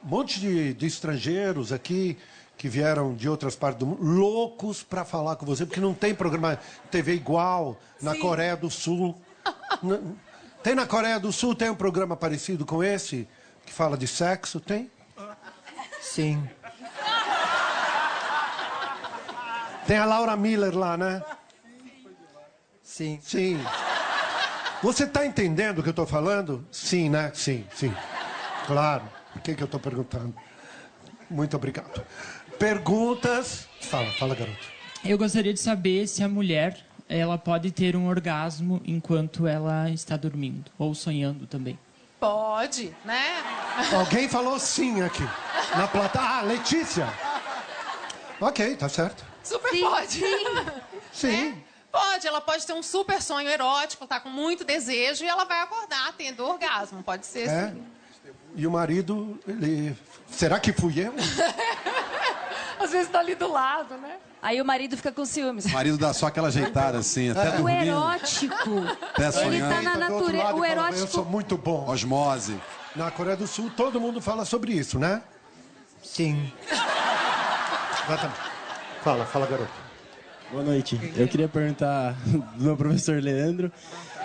um monte de estrangeiros aqui que vieram de outras partes do mundo, loucos para falar com você, porque não tem programa TV igual na Coreia do Sul. Tem na Coreia do Sul, tem um programa parecido com esse, que fala de sexo, tem? Sim. Tem a Laura Miller lá, né? Sim. Sim. Você tá entendendo o que eu tô falando? Sim, né? Sim. Claro. Por que eu tô perguntando? Muito obrigado. Perguntas? Fala, garoto. Eu gostaria de saber se a mulher, ela pode ter um orgasmo enquanto ela está dormindo, ou sonhando também. Pode, né? Alguém falou sim aqui. Na plateia. Ah, Letícia. Ok, tá certo. Super pode. Sim. Pode, ela pode ter um super sonho erótico, tá com muito desejo e ela vai acordar tendo orgasmo. Pode ser sim. E o marido, ele... Será que fui eu? Às vezes tá ali do lado, né? Aí o marido fica com ciúmes. O marido dá só aquela ajeitada assim, até O dormindo. erótico. Até Ele sonhando. tá na natureza. O erótico. Eu sou muito bom. Osmose. Na Coreia do Sul, todo mundo fala sobre isso, né? Sim. Fala, garoto. Boa noite. Eu queria perguntar do meu professor Leandro.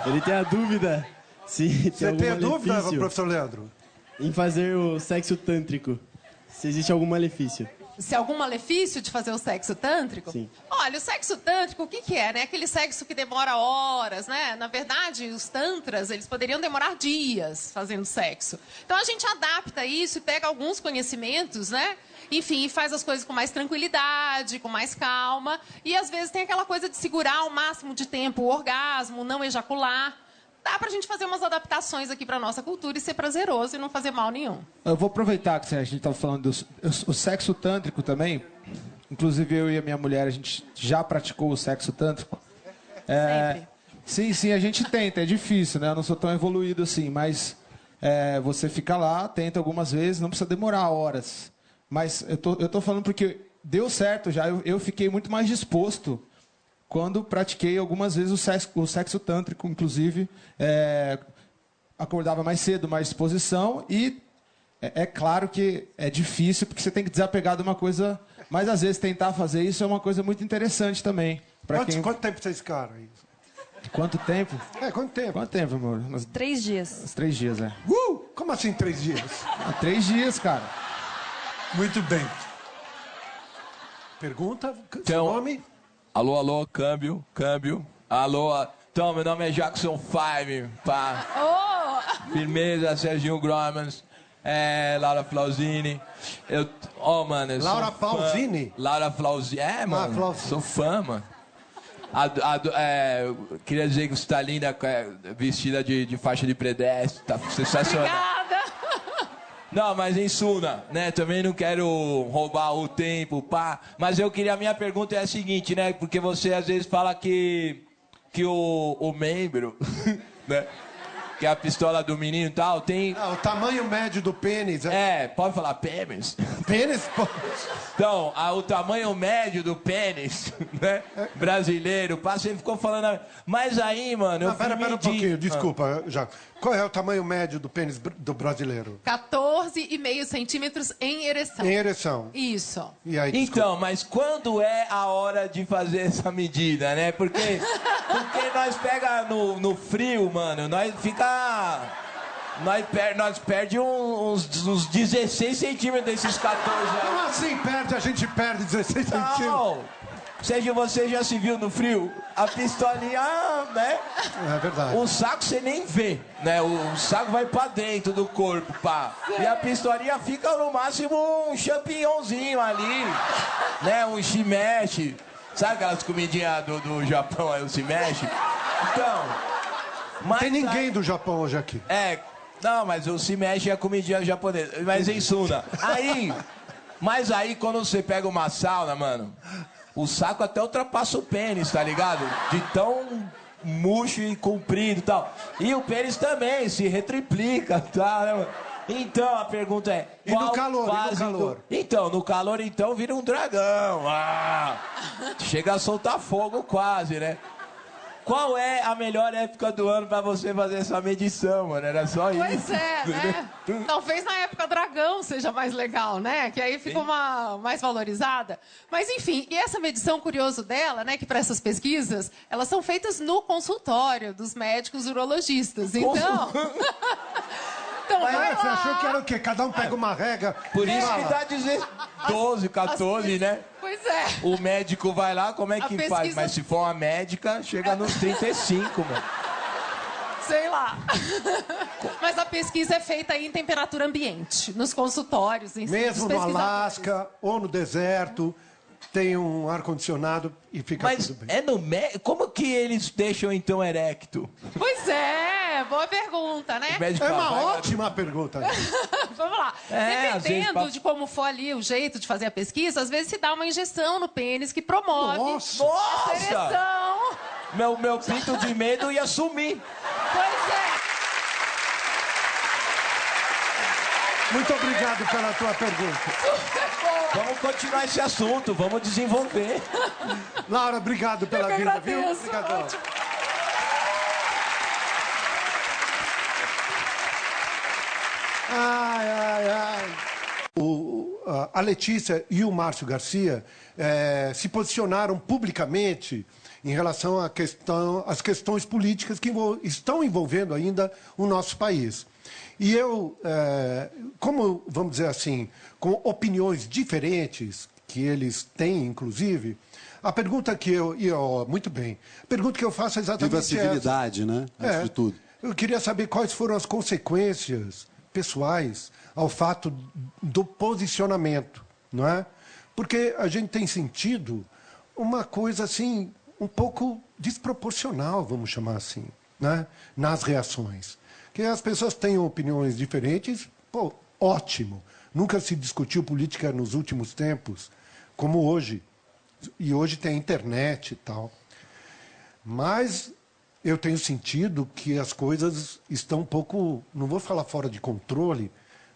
Ele tem a dúvida se Você tem a dúvida, professor Leandro? em fazer o sexo tântrico. Se existe algum malefício. Se algum malefício de fazer o sexo tântrico? Sim. Olha, o sexo tântrico, o que que é, né? Aquele sexo que demora horas, né? Na verdade, os tantras, eles poderiam demorar dias fazendo sexo. Então, a gente adapta isso e pega alguns conhecimentos, né? Enfim, e faz as coisas com mais tranquilidade, com mais calma. E, às vezes, tem aquela coisa de segurar o máximo de tempo o orgasmo, não ejacular. Dá pra gente fazer umas adaptações aqui pra nossa cultura e ser prazeroso e não fazer mal nenhum. Eu vou aproveitar que a gente estava falando do sexo tântrico também. Inclusive, eu e a minha mulher, a gente já praticou o sexo tântrico. Sempre. Sim, a gente tenta. É difícil, né? Eu não sou tão evoluído assim, mas você fica lá, tenta algumas vezes, não precisa demorar horas. Mas eu tô falando porque deu certo já. Eu fiquei muito mais disposto quando pratiquei algumas vezes o sexo tântrico, inclusive, acordava mais cedo, mais disposição, e é claro que é difícil, porque você tem que desapegar de uma coisa, mas às vezes tentar fazer isso é uma coisa muito interessante também. Quanto tempo vocês ficaram aí? Quanto tempo? Quanto tempo? Quanto tempo, amor? 3 dias. Uns 3 dias, Como assim 3 dias? 3 dias, cara. Muito bem. Pergunta, seu nome? Alô, câmbio. Alô, então, meu nome é Jackson 5, pá. Firmeza, Serginho Gromans, Laura Flauzini. Mano, eu Laura sou fã. Flauzini? Laura Flauzini, mano, Flauzini. sou fã, mano. Queria dizer que você tá linda, vestida de faixa de pedestre, tá sensacional. Obrigada! Não, mas em Suna, né? Também não quero roubar o tempo, pá. Mas a minha pergunta é a seguinte, né? Porque você às vezes fala que o membro, né? Que é a pistola do menino e tal, tem... O tamanho médio do pênis. Pode falar pênis? Pênis? Então, o tamanho médio do pênis, né? Brasileiro, pá, você ficou falando... Mas aí, mano, eu Pera um pouquinho, desculpa, já. Qual é o tamanho médio do pênis do brasileiro? 14,5 centímetros em ereção. Em ereção. Isso. E aí, então, mas quando é a hora de fazer essa medida, né? Porque nós pega no frio, mano, nós fica... Nós perde uns 16 centímetros desses 14 anos. Como assim perde? A gente perde 16 centímetros. Não. Você já se viu no frio? A pistolinha, né? É verdade. O saco você nem vê, né? O saco vai pra dentro do corpo, pá. E a pistolinha fica no máximo um champignonzinho ali, né? Um shimeshi. Sabe aquelas comidinhas do Japão aí, o shimeshi? Então... Não tem ninguém do Japão hoje aqui. Não, mas o shimeshi é a comidinha japonesa. Mas em Suna. Mas aí quando você pega uma sauna, mano... O saco até ultrapassa o pênis, tá ligado? De tão murcho e comprido e tal. E o pênis também se retriplica, tá, né, mano? Então, a pergunta é... E no calor? Então, no calor, então, vira um dragão. Chega a soltar fogo quase, né? Qual é a melhor época do ano pra você fazer essa medição, mano? Era só isso. Pois é, né? Talvez na época dragão seja mais legal, né? Que aí fica mais valorizada. Mas, enfim, e essa medição, curioso dela, né? Que para essas pesquisas, elas são feitas no consultório dos médicos urologistas. Então... Então, Mas vai você lá. achou que era o quê? Cada um pega uma régua. Por e isso fala. que dá 12, 14, né? Pois é. O médico vai lá, como é A que pesquisa- faz? Mas se for uma médica, chega nos 35, mano. Sei lá. Mas a pesquisa é feita aí em temperatura ambiente, nos consultórios. Em Mesmo dos no pesquisadores. Alasca ou no deserto, tem um ar-condicionado e fica Mas tudo bem. é no médico? Como que eles deixam então erecto? Pois é, boa pergunta, né? O médico É fala, uma vai, ótima pergunta. Vamos lá. É, às vezes Dependendo pa- de como for ali o jeito de fazer a pesquisa, às vezes se dá uma injeção no pênis que promove Nossa! a Nossa! ereção. Meu pinto de medo ia sumir. Pois é. Muito obrigado pela tua pergunta. Vamos continuar esse assunto, vamos desenvolver. Laura, obrigado pela Eu que vinda, viu? agradeço. Obrigadão. Ótimo. Ai, ai, ai. A Letícia e o Márcio Garcia se posicionaram publicamente em relação às questões políticas que estão envolvendo ainda o nosso país. E eu, como, vamos dizer assim, com opiniões diferentes, que eles têm, inclusive, a pergunta que muito bem, a pergunta que eu faço é exatamente Viva a essa. civilidade, né? Antes de tudo. Eu queria saber quais foram as consequências pessoais ao fato do posicionamento, não é? Porque a gente tem sentido uma coisa assim um pouco desproporcional, vamos chamar assim, né? Nas reações. Que as pessoas têm opiniões diferentes, pô, ótimo. Nunca se discutiu política nos últimos tempos como hoje. E hoje tem a internet e tal. Mas eu tenho sentido que as coisas estão um pouco, não vou falar fora de controle,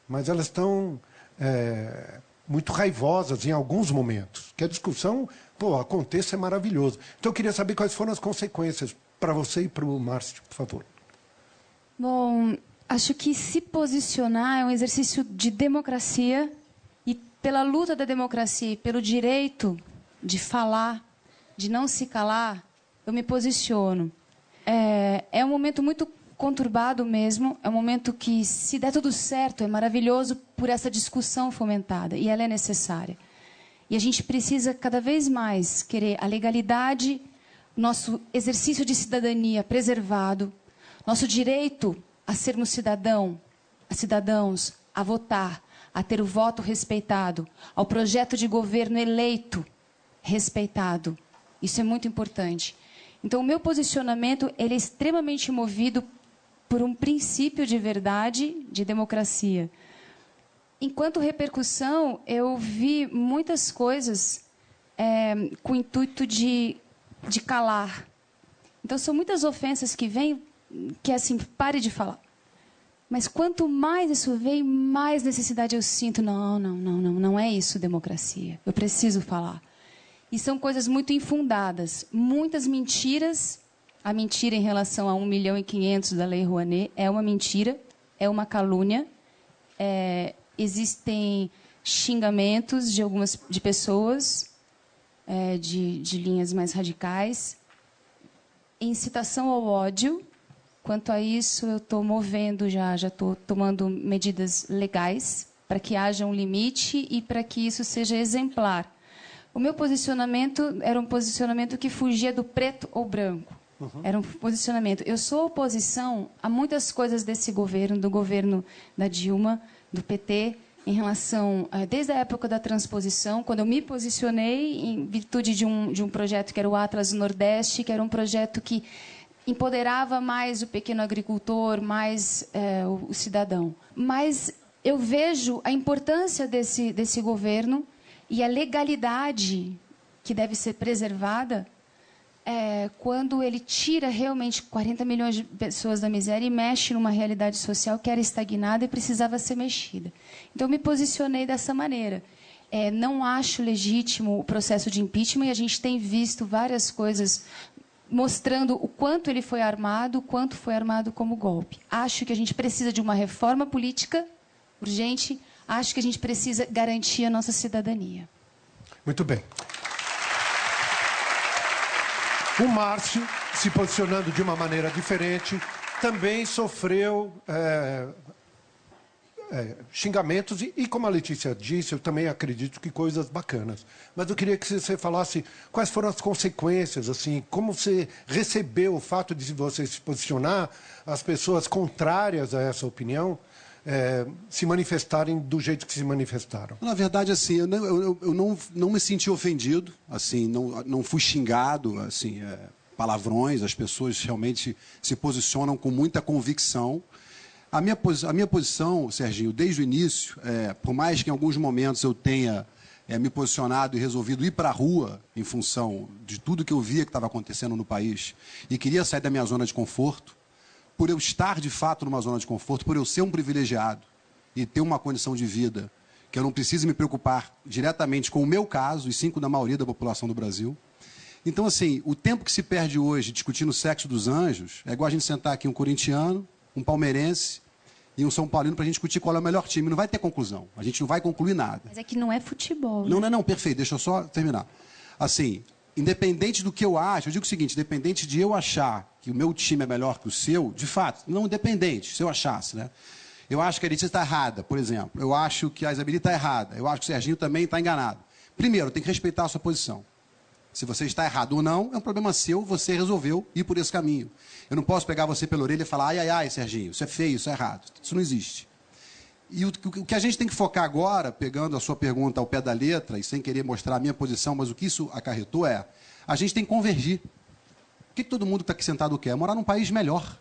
mas elas estão muito raivosas em alguns momentos. Que a discussão, pô, aconteça é maravilhoso. Então eu queria saber quais foram as consequências para você e para o Márcio, por favor. Bom, acho que se posicionar é um exercício de democracia e pela luta da democracia e pelo direito de falar, de não se calar, eu me posiciono. É um momento muito conturbado mesmo, é um momento que, se der tudo certo, é maravilhoso por essa discussão fomentada, e ela é necessária. E a gente precisa cada vez mais querer a legalidade, nosso exercício de cidadania preservado, nosso direito a sermos cidadãos, a votar, a ter o voto respeitado, ao projeto de governo eleito respeitado. Isso é muito importante. Então, o meu posicionamento ele é extremamente movido por um princípio de verdade, de democracia. Enquanto repercussão, eu vi muitas coisas com o intuito de calar. Então, são muitas ofensas que vêm que é assim, pare de falar. Mas quanto mais isso vem, mais necessidade eu sinto. Não é isso democracia. Eu preciso falar. E são coisas muito infundadas. Muitas mentiras. A mentira em relação a 1.500.000 da Lei Rouanet é uma mentira, é uma calúnia. Existem xingamentos de pessoas, de linhas mais radicais. Incitação ao ódio. Quanto a isso, eu estou movendo já estou tomando medidas legais para que haja um limite e para que isso seja exemplar. O meu posicionamento era um posicionamento que fugia do preto ou branco. Era um posicionamento. Eu sou oposição a muitas coisas desse governo, do governo da Dilma, do PT, em relação, desde a época da transposição, quando eu me posicionei em virtude de um projeto que era o Atlas Nordeste, que era um projeto que empoderava mais o pequeno agricultor, mais o cidadão. Mas eu vejo a importância desse governo e a legalidade que deve ser preservada quando ele tira realmente 40 milhões de pessoas da miséria e mexe numa realidade social que era estagnada e precisava ser mexida. Então, eu me posicionei dessa maneira. Não acho legítimo o processo de impeachment e a gente tem visto várias coisas mostrando o quanto ele foi armado, o quanto foi armado como golpe. Acho que a gente precisa de uma reforma política urgente. Acho que a gente precisa garantir a nossa cidadania. Muito bem. O Márcio, se posicionando de uma maneira diferente, também sofreu xingamentos e, como a Letícia disse, eu também acredito que coisas bacanas. Mas eu queria que você falasse quais foram as consequências, assim, como você recebeu o fato de você se posicionar, as pessoas contrárias a essa opinião se manifestarem do jeito que se manifestaram. Na verdade, assim, eu não me senti ofendido, assim, não fui xingado, assim, palavrões, as pessoas realmente se posicionam com muita convicção. A minha posição, Serginho, desde o início, por mais que em alguns momentos eu tenha me posicionado e resolvido ir para a rua em função de tudo que eu via que estava acontecendo no país e queria sair da minha zona de conforto, por eu estar de fato numa zona de conforto, por eu ser um privilegiado e ter uma condição de vida que eu não preciso me preocupar diretamente com o meu caso e sim com a da maioria da população do Brasil. Então, assim, o tempo que se perde hoje discutindo o sexo dos anjos é igual a gente sentar aqui um corintiano, um palmeirense e um São Paulino para a gente discutir qual é o melhor time. Não vai ter conclusão. A gente não vai concluir nada. Mas é que não é futebol. Não, perfeito. Deixa eu só terminar. Assim, independente do que eu acho, eu digo o seguinte, independente de eu achar que o meu time é melhor que o seu, de fato, não independente, se eu achasse, né? Eu acho que a Letícia está errada, por exemplo. Eu acho que a Isabeli está errada. Eu acho que o Serginho também está enganado. Primeiro, tem que respeitar a sua posição. Se você está errado ou não, é um problema seu, você resolveu ir por esse caminho. Eu não posso pegar você pela orelha e falar, ai, Serginho, isso é feio, isso é errado. Isso não existe. E o que a gente tem que focar agora, pegando a sua pergunta ao pé da letra, e sem querer mostrar a minha posição, mas o que isso acarretou a gente tem que convergir. O que todo mundo que está aqui sentado quer? Morar num país melhor.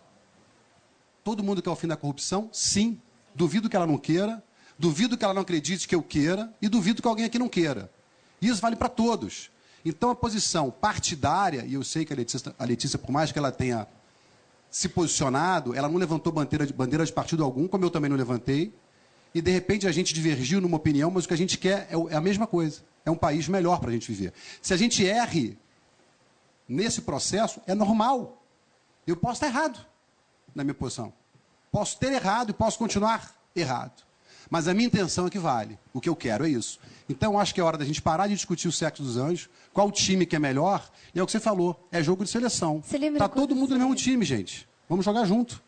Todo mundo quer o fim da corrupção? Sim. Duvido que ela não queira, duvido que ela não acredite que eu queira, e duvido que alguém aqui não queira. Isso vale para todos. Então, a posição partidária, e eu sei que a Letícia, por mais que ela tenha se posicionado, ela não levantou bandeira de partido algum, como eu também não levantei, e, de repente, a gente divergiu numa opinião, mas o que a gente quer é a mesma coisa. É um país melhor para a gente viver. Se a gente erre nesse processo, é normal. Eu posso estar errado na minha posição. Posso ter errado e posso continuar errado. Mas a minha intenção é que vale. O que eu quero é isso. Então, acho que é hora da gente parar de discutir o sexo dos anjos, qual time que é melhor, e é o que você falou, é jogo de seleção. Está todo mundo no mesmo time, gente. Vamos jogar junto.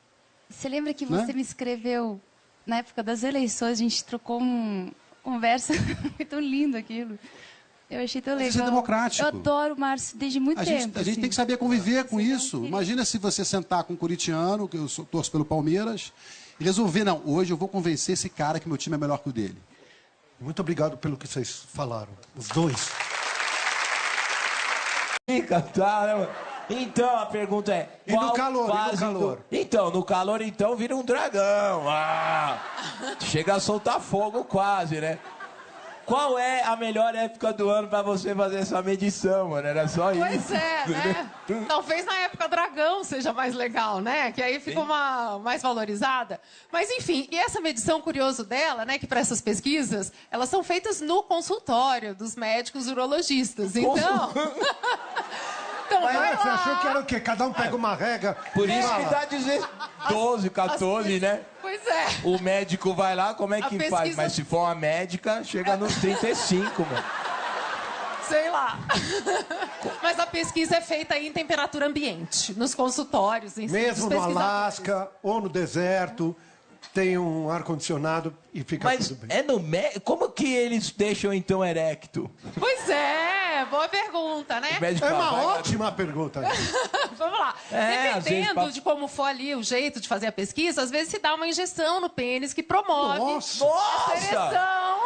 Você lembra que você me escreveu, na época das eleições, a gente trocou um verso, foi tão lindo aquilo. Eu achei tão legal. Isso é democrático. Eu adoro o Márcio desde muito tempo. A gente tem que saber conviver com isso. Imagina se você sentar com um corintiano, que eu torço pelo Palmeiras, e resolver, não, hoje eu vou convencer esse cara que meu time é melhor que o dele. Muito obrigado pelo que vocês falaram, os dois. Então, a pergunta é... E no calor? Então, no calor, vira um dragão. Chega a soltar fogo quase, né? Qual é a melhor época do ano pra você fazer essa medição, mano? Era só isso. Pois é, né? Talvez na época dragão seja mais legal, né? Que aí fica mais valorizada. Mas, enfim, e essa medição, curioso dela, né? Que para essas pesquisas, elas são feitas no consultório dos médicos urologistas. Então... Mas você achou que era o quê? Cada um pega uma régua. Por isso que dá 12, 14, né? Pois é. O médico vai lá, como é que faz? Mas se for uma médica, chega nos 35, mano. Sei lá. Mas a pesquisa é feita aí em temperatura ambiente, nos consultórios. Mesmo no Alasca ou no deserto, tem um ar-condicionado e fica tudo bem. Como que eles deixam, então, erecto? Pois é, boa pergunta, né? É uma ótima pergunta. Vamos lá. Dependendo de como for ali o jeito de fazer a pesquisa, às vezes se dá uma injeção no pênis que promove a ereção.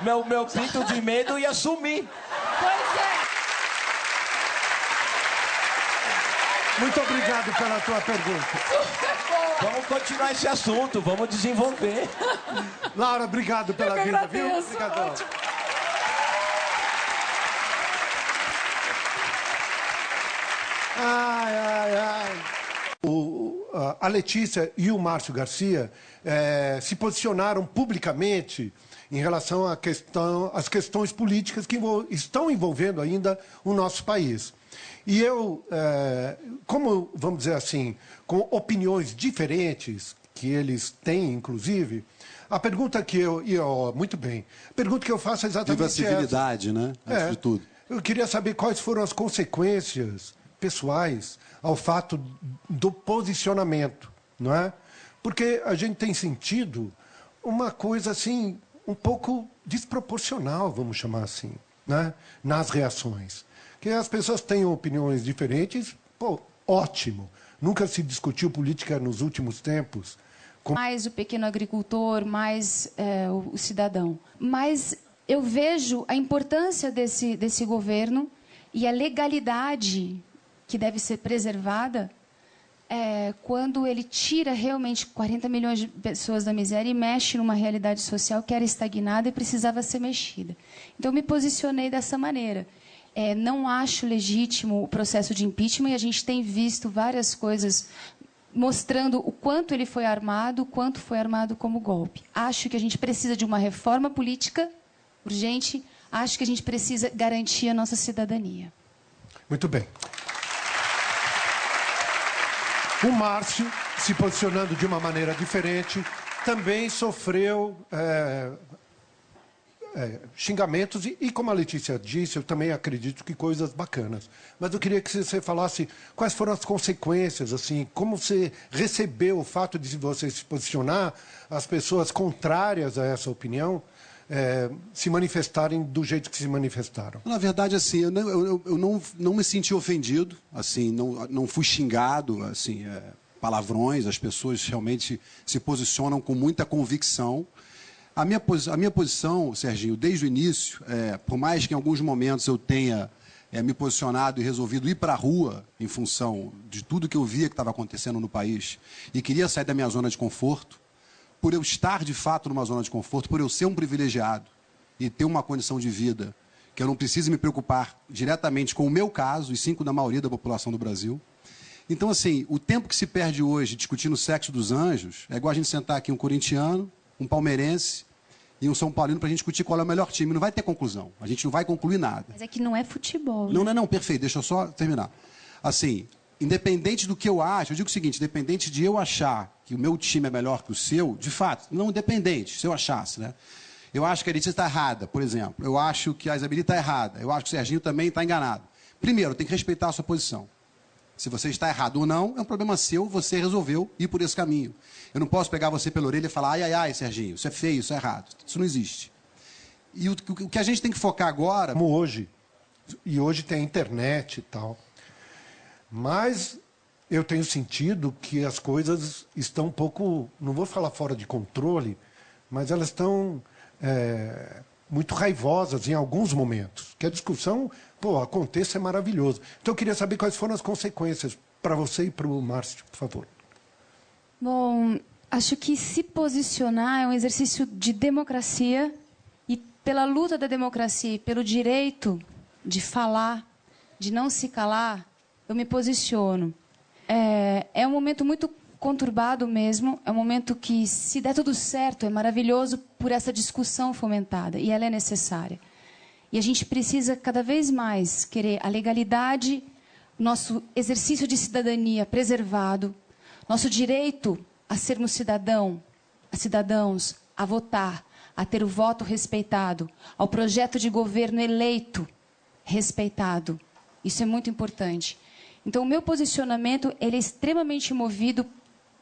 Meu pinto de medo ia sumir. Pois é. Muito obrigado pela tua pergunta. Vamos continuar esse assunto, vamos desenvolver. Laura, obrigado pela vida, viu? Obrigadão. A Letícia e o Márcio Garcia se posicionaram publicamente em relação às questões políticas que estão envolvendo ainda o nosso país. E eu, como, vamos dizer assim, com opiniões diferentes, que eles têm, inclusive, a pergunta que muito bem, a pergunta que eu faço é exatamente essa. Viva a civilidade, né? Antes de tudo. Eu queria saber quais foram as consequências pessoais ao fato do posicionamento, não é? Porque a gente tem sentido uma coisa assim, um pouco desproporcional, vamos chamar assim, né? Nas reações. Que as pessoas têm opiniões diferentes, pô, ótimo. Nunca se discutiu política nos últimos tempos. Mais o pequeno agricultor, mais o cidadão. Mas eu vejo a importância desse governo e a legalidade que deve ser preservada quando ele tira realmente 40 milhões de pessoas da miséria e mexe numa realidade social que era estagnada e precisava ser mexida. Então, eu me posicionei dessa maneira. Não acho legítimo o processo de impeachment e a gente tem visto várias coisas mostrando o quanto ele foi armado, o quanto foi armado como golpe. Acho que a gente precisa de uma reforma política urgente. Acho que a gente precisa garantir a nossa cidadania. Muito bem. O Márcio, se posicionando de uma maneira diferente, também sofreu xingamentos e, como a Letícia disse, eu também acredito que coisas bacanas. Mas eu queria que você falasse quais foram as consequências, assim, como você recebeu o fato de você se posicionar, as pessoas contrárias a essa opinião se manifestarem do jeito que se manifestaram. Na verdade, assim, eu não me senti ofendido, assim, não fui xingado, assim, palavrões, as pessoas realmente se posicionam com muita convicção. A minha posição, Serginho, desde o início, por mais que em alguns momentos eu tenha me posicionado e resolvido ir para a rua em função de tudo que eu via que estava acontecendo no país e queria sair da minha zona de conforto, por eu estar de fato numa zona de conforto, por eu ser um privilegiado e ter uma condição de vida que eu não preciso me preocupar diretamente com o meu caso e sim com o da maioria da população do Brasil. Então, assim, o tempo que se perde hoje discutindo o sexo dos anjos é igual a gente sentar aqui um corintiano, um palmeirense e um São Paulino para a gente discutir qual é o melhor time. Não vai ter conclusão. A gente não vai concluir nada. Mas é que não é futebol. Né? Não, perfeito. Deixa eu só terminar. Assim, independente do que eu acho, eu digo o seguinte, independente de eu achar que o meu time é melhor que o seu, de fato, não independente, se eu achasse, né? Eu acho que a Letícia está errada, por exemplo. Eu acho que a Isabeli está errada. Eu acho que o Serginho também está enganado. Primeiro, tem que respeitar a sua posição. Se você está errado ou não, é um problema seu, você resolveu ir por esse caminho. Eu não posso pegar você pela orelha e falar, ai, Serginho, isso é feio, isso é errado. Isso não existe. E o que a gente tem que focar agora... Como hoje. E hoje tem a internet e tal. Mas eu tenho sentido que as coisas estão um pouco, não vou falar fora de controle, mas elas estão muito raivosas em alguns momentos. Que a discussão, aconteça é maravilhoso. Então eu queria saber quais foram as consequências para você e para o Márcio, por favor. Bom, acho que se posicionar é um exercício de democracia e pela luta da democracia e pelo direito de falar, de não se calar, eu me posiciono. É um momento muito conturbado mesmo, é um momento que, se der tudo certo, é maravilhoso por essa discussão fomentada, e ela é necessária. E a gente precisa cada vez mais querer a legalidade, nosso exercício de cidadania preservado, nosso direito a sermos cidadãos, a votar, a ter o voto respeitado, ao projeto de governo eleito respeitado. Isso é muito importante. Então, o meu posicionamento ele é extremamente movido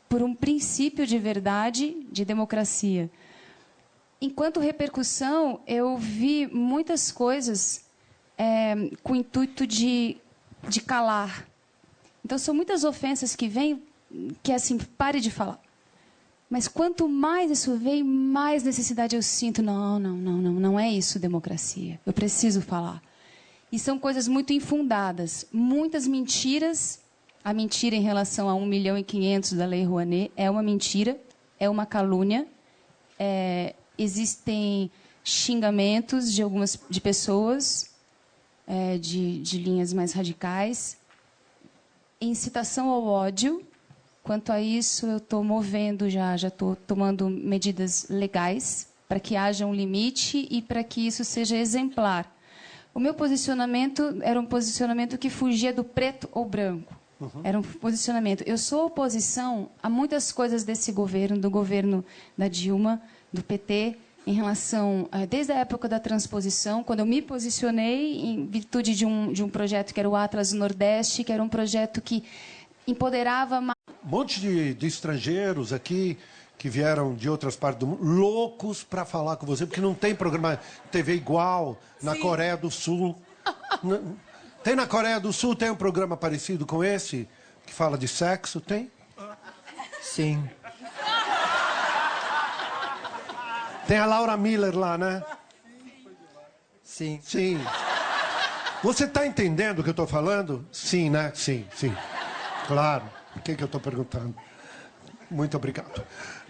por um princípio de verdade, de democracia. Enquanto repercussão, eu vi muitas coisas com o intuito de calar. Então, são muitas ofensas que vêm que é assim, pare de falar. Mas quanto mais isso vem, mais necessidade eu sinto. Não é isso democracia. Eu preciso falar. E são coisas muito infundadas. Muitas mentiras. A mentira em relação a 1.500.000 da Lei Rouanet é uma mentira, é uma calúnia. Existem xingamentos de pessoas de linhas mais radicais. Incitação ao ódio. Quanto a isso, eu estou movendo, já estou tomando medidas legais para que haja um limite e para que isso seja exemplar. O meu posicionamento era um posicionamento que fugia do preto ou branco. Era um posicionamento. Eu sou oposição a muitas coisas desse governo, do governo da Dilma, do PT, em relação, desde a época da transposição, quando eu me posicionei em virtude de um projeto que era o Atlas Nordeste, que era um projeto que empoderava mais. Um monte de estrangeiros aqui que vieram de outras partes do mundo, loucos para falar com você, porque não tem programa TV igual na Coreia do Sul. Tem na Coreia do Sul, tem um programa parecido com esse, que fala de sexo? Tem? Sim. Tem a Laura Miller lá, né? Sim. Sim. Você está entendendo o que eu estou falando? Sim, né? Sim, sim. Claro. O que eu estou perguntando? Muito obrigado.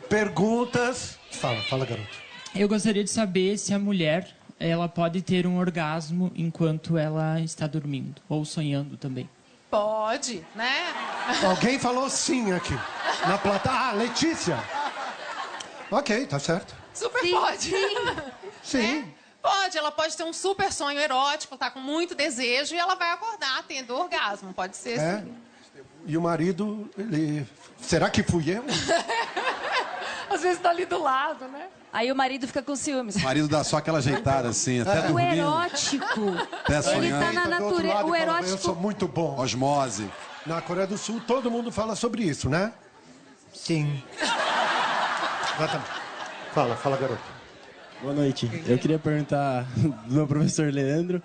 Perguntas? Fala, garoto. Eu gostaria de saber se a mulher ela pode ter um orgasmo enquanto ela está dormindo ou sonhando também. Pode, né? Alguém falou sim aqui. Na plateia. Ah, Letícia. Ok, tá certo. Super Sim, pode. Sim. Pode, ela pode ter um super sonho erótico, tá com muito desejo e ela vai acordar tendo orgasmo. Pode ser É. sim. E o marido, ele... Será que fui eu? Às vezes tá ali do lado, né? Aí o marido fica com ciúmes. O marido dá só aquela ajeitada assim, até O dormindo. erótico, Até ele sonhando. está na Do outro natureza. lado O e fala, Eu erótico. sou muito bom. Osmose. Na Coreia do Sul, todo mundo fala sobre isso, né? Sim. Exatamente. Fala, garoto. Boa noite. Eu queria perguntar do meu professor Leandro.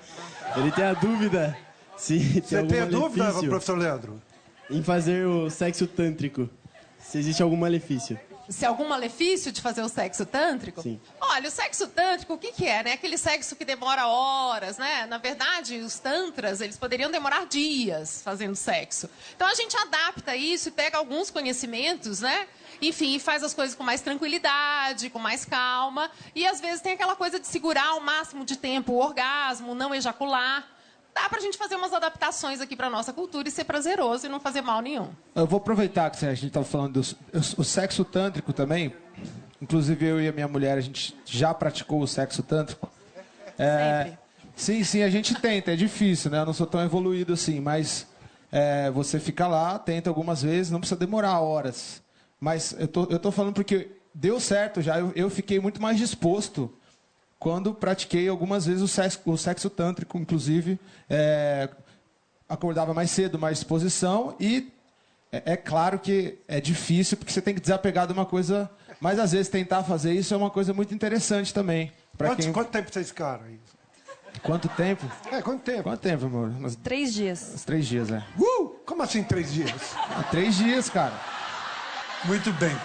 Ele tem a dúvida se tem Você algum tem a dúvida, malefício professor Leandro? em fazer o sexo tântrico. Se existe algum malefício. Se algum malefício de fazer o sexo tântrico? Sim. Olha, o sexo tântrico, o que é, né? Aquele sexo que demora horas, né? Na verdade, os tantras, eles poderiam demorar dias fazendo sexo. Então, a gente adapta isso e pega alguns conhecimentos, né? Enfim, e faz as coisas com mais tranquilidade, com mais calma. E, às vezes, tem aquela coisa de segurar o máximo de tempo o orgasmo, não ejacular. Dá pra gente fazer umas adaptações aqui pra nossa cultura e ser prazeroso e não fazer mal nenhum. Eu vou aproveitar que a gente estava falando do sexo tântrico também. Inclusive, eu e a minha mulher, a gente já praticou o sexo tântrico. Sempre. Sim, a gente tenta. É difícil, né? Eu não sou tão evoluído assim, mas você fica lá, tenta algumas vezes, não precisa demorar horas. Mas eu tô falando porque deu certo já. Eu fiquei muito mais disposto quando pratiquei algumas vezes o sexo tântrico, inclusive. Acordava mais cedo, mais disposição. E é claro que é difícil, porque você tem que desapegar de uma coisa. Mas, às vezes, tentar fazer isso é uma coisa muito interessante também. Quanto tempo vocês ficaram aí? Quanto tempo? Quanto tempo? Quanto tempo, amor? 3 dias. Uns 3 dias, é. Como assim 3 dias? 3 dias, cara. Muito bem.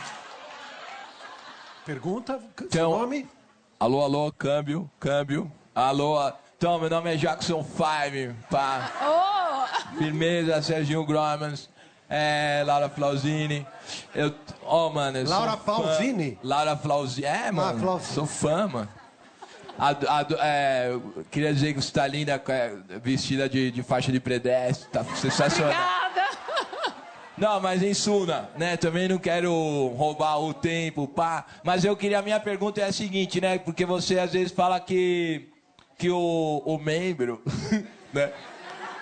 Pergunta, seu Então, nome? Alô, câmbio. Alô, então, meu nome é Jackson 5, pá. Firmeza, Serginho Gromans, Laura Flauzini. Mano, eu Laura sou fã. Flauzini? Laura Flauzini, mano, Flauzini. sou fã, mano. Queria dizer que você tá linda, vestida de faixa de pedestre, tá sensacional. Obrigada! Não, mas em Suna, né? Também não quero roubar o tempo, pá. Mas a minha pergunta é a seguinte, né? Porque você às vezes fala que o membro, né?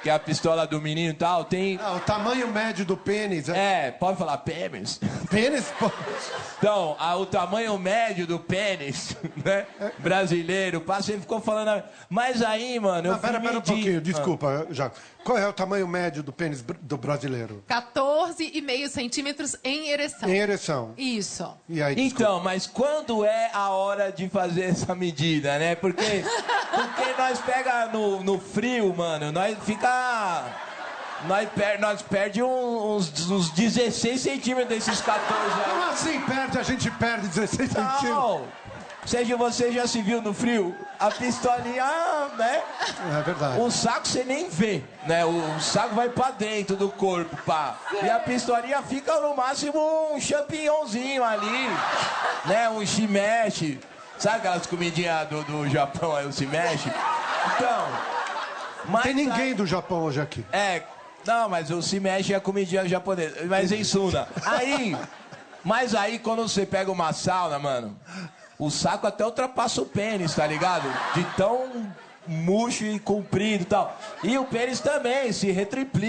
Que é a pistola do menino e tal, tem... O tamanho médio do pênis. Pode falar pênis? Pênis? Então, o tamanho médio do pênis, né? Brasileiro, pá, você ficou falando... Mas aí, mano, eu fui Pera um medir. pouquinho, desculpa, Jaco. Qual é o tamanho médio do pênis do brasileiro? 14,5 centímetros em ereção. Em ereção. Isso. E aí, Então, mas quando é a hora de fazer essa medida, né? Porque nós pega no frio, mano, nós fica... Nós perde uns 16 centímetros desses 14 aí. Como assim perde? A gente perde 16 centímetros. Não! Seja você já se viu no frio? A pistolinha, né? É verdade. O saco você nem vê, né? O saco vai pra dentro do corpo, pá. E a pistolinha fica no máximo um champignonzinho ali, né? Um shimeshi. Sabe aquelas comidinhas do Japão aí, o shimeshi? Então... Não tem ninguém do Japão hoje aqui. Não, mas o shimeshi é a comidinha japonesa. Mas em Suna. Mas aí, quando você pega uma sauna, mano... O saco até ultrapassa o pênis, tá ligado? De tão murcho e comprido e tal. E o pênis também se retriplica.